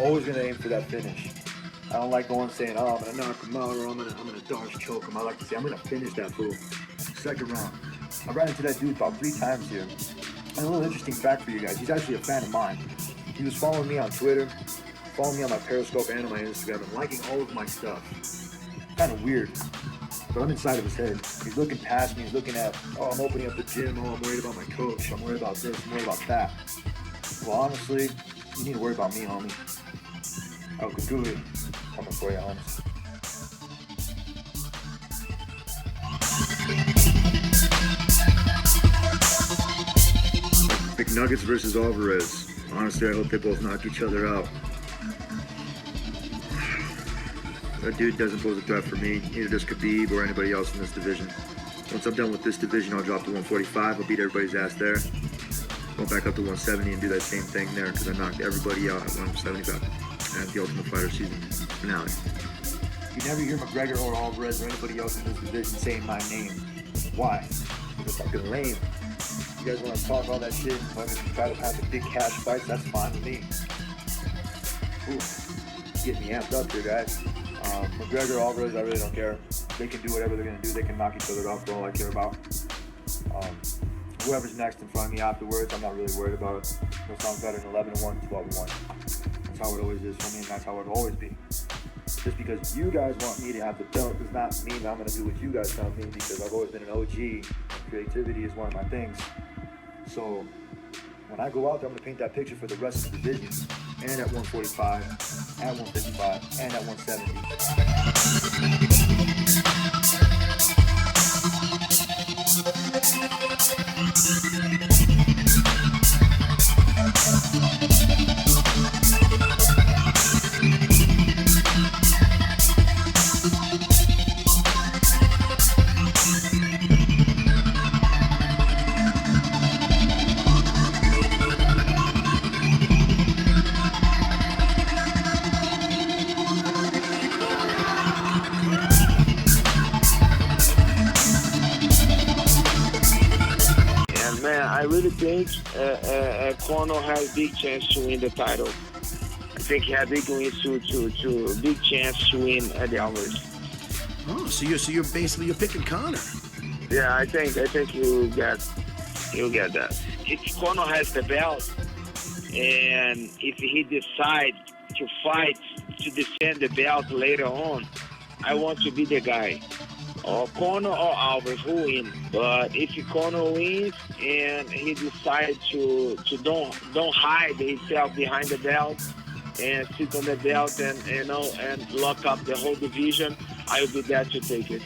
always gonna aim for that finish. I don't like going saying, oh, I'm gonna knock him out or I'm gonna dodge choke him. I like to say, I'm gonna finish that fool. Second round. I ran into that dude about 3 times here. And a little interesting fact for you guys, he's actually a fan of mine. He was following me on Twitter, following me on my Periscope and on my Instagram, and liking all of my stuff. Kind of weird, but I'm inside of his head. He's looking past me, he's looking at, oh, I'm opening up the gym, oh, I'm worried about my coach, I'm worried about this, I'm worried about that. Well, honestly, you need to worry about me, homie. I'll do it. Coming for you, honest. McNuggets versus Alvarez. Honestly, I hope they both knock each other out. That dude doesn't pose a threat for me. Neither does Khabib or anybody else in this division. Once I'm done with this division, I'll drop to 145. I'll beat everybody's ass there. Go back up to 170 and do that same thing there because I knocked everybody out at 175 at the Ultimate Fighter season finale. You never hear McGregor or Alvarez or anybody else in this division saying my name. Why? Because it's fucking lame. You guys want to talk all that shit and try to have the big cash fights, that's fine with me. Ooh, getting me amped up here, guys. McGregor, Alvarez, I really don't care. They can do whatever they're going to do. They can knock each other off, that's all I care about. Whoever's next in front of me afterwards, I'm not really worried about it. It'll sound better than 11-1, 12-1. That's how it always is for me, and that's how it'll always be. Just because you guys want me to have the belt does not mean that I'm going to do what you guys tell me, because I've always been an OG. Creativity is one of my things. So when I go out there, I'm going to paint that picture for the rest of the division. And at 145, at 155, and at 170. I really think Conor has big chance to win the title. I think he has big wins to big chance to win Eddie Alvarez. Oh, so you're basically picking Conor. Yeah, I think he'll get that. If Conor has the belt, and if he decides to fight to defend the belt later on, I want to be the guy. Or Conor or Alvarez who win. But if Conor wins and he decides to don't hide himself behind the belt and sit on the belt and lock up the whole division, I will be there to take it.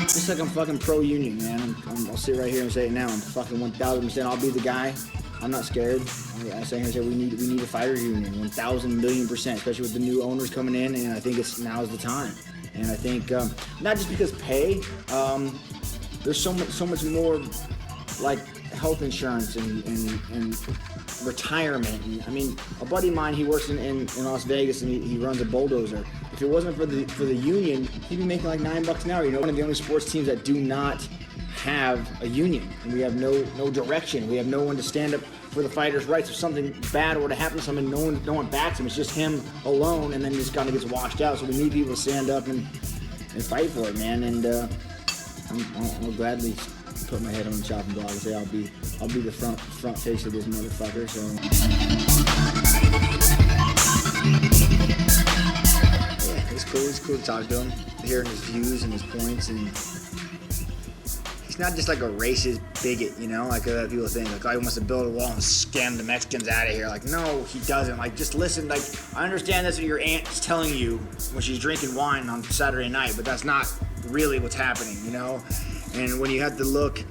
Just like I'm fucking pro-union, man. I'll sit right here and say it now. I'm fucking 1,000%. I'll be the guy. I'm not scared. I say here and say we need a fighters union, 1,000,000,000%, especially with the new owners coming in, and I think now's the time. And I think not just because pay, there's so much more like health insurance and retirement. And, I mean, a buddy of mine, he works in Las Vegas and he runs a bulldozer. If it wasn't for the union, he'd be making like $9 an hour. You know, one of the only sports teams that do not have a union, and we have no direction. We have no one to stand up for the fighters' rights. If something bad were to happen to someone, no one backs him. It's just him alone, and then he just kind of gets washed out. So we need people to stand up and fight for it, man. And I'll gladly put my head on the chopping block and say I'll be the front face of this motherfucker. So yeah, it's cool to talk to him, hearing his views and his points, and he's not just like a racist bigot, you know, like people think, like, oh, he wants to build a wall and scam the Mexicans out of here. Like, no, he doesn't. Like, just listen. Like, I understand that's what your aunt is telling you when she's drinking wine on Saturday night, but that's not really what's happening, you know? And when you have to look,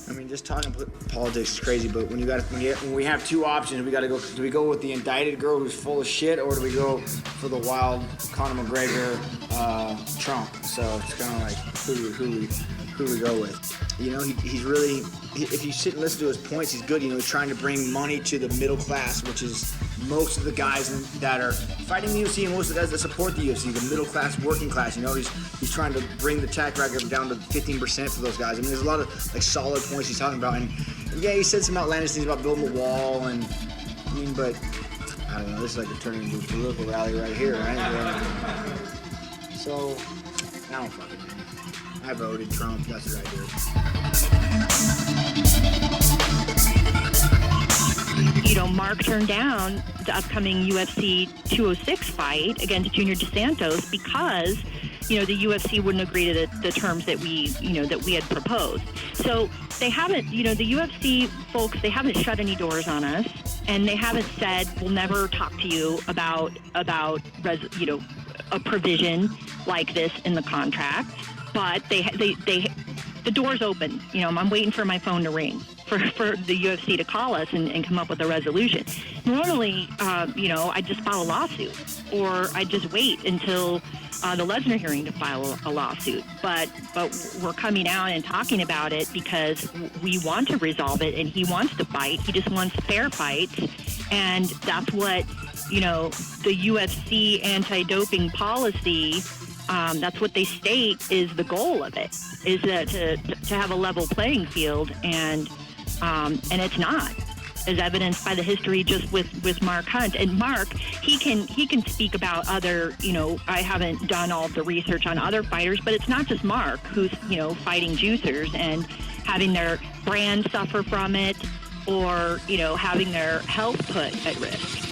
I mean, just talking politics is crazy, but when we have two options, we got to go. Do we go with the indicted girl who's full of shit, or do we go for the wild Conor McGregor, Trump? So it's kind of like who we go with. You know, he's really, if you sit and listen to his points, he's good. You know, he's trying to bring money to the middle class, which is most of the guys that are fighting the UFC and most of the guys that support the UFC, the middle class, working class. You know, he's trying to bring the tax bracket down to 15% for those guys. I mean, there's a lot of like solid points he's talking about, and Yeah, he said some outlandish things about building a wall, and I mean, but I don't know. This is like a turning into a political rally right here, right? Yeah. So I don't fucking know. I voted Trump. That's what I did. You know, Mark turned down the upcoming UFC 206 fight against Junior Dos Santos because, you know, the UFC wouldn't agree to the terms that we had proposed. So they haven't, you know, the UFC folks, they haven't shut any doors on us, and they haven't said we'll never talk to you about a provision like this in the contract. But the door's open. You know, I'm waiting for my phone to ring for the UFC to call us and come up with a resolution. Normally, I just file a lawsuit, or I just wait until the Lesnar hearing to file a lawsuit. But we're coming out and talking about it because we want to resolve it, and he wants to fight. He just wants fair fights, and that's what, you know, the UFC anti-doping policy. That's what they state is the goal of it, is to have a level playing field, and it's not, as evidenced by the history just with Mark Hunt. And Mark, he can speak about other, you know, I haven't done all the research on other fighters, but it's not just Mark who's, you know, fighting juicers and having their brand suffer from it, or, you know, having their health put at risk.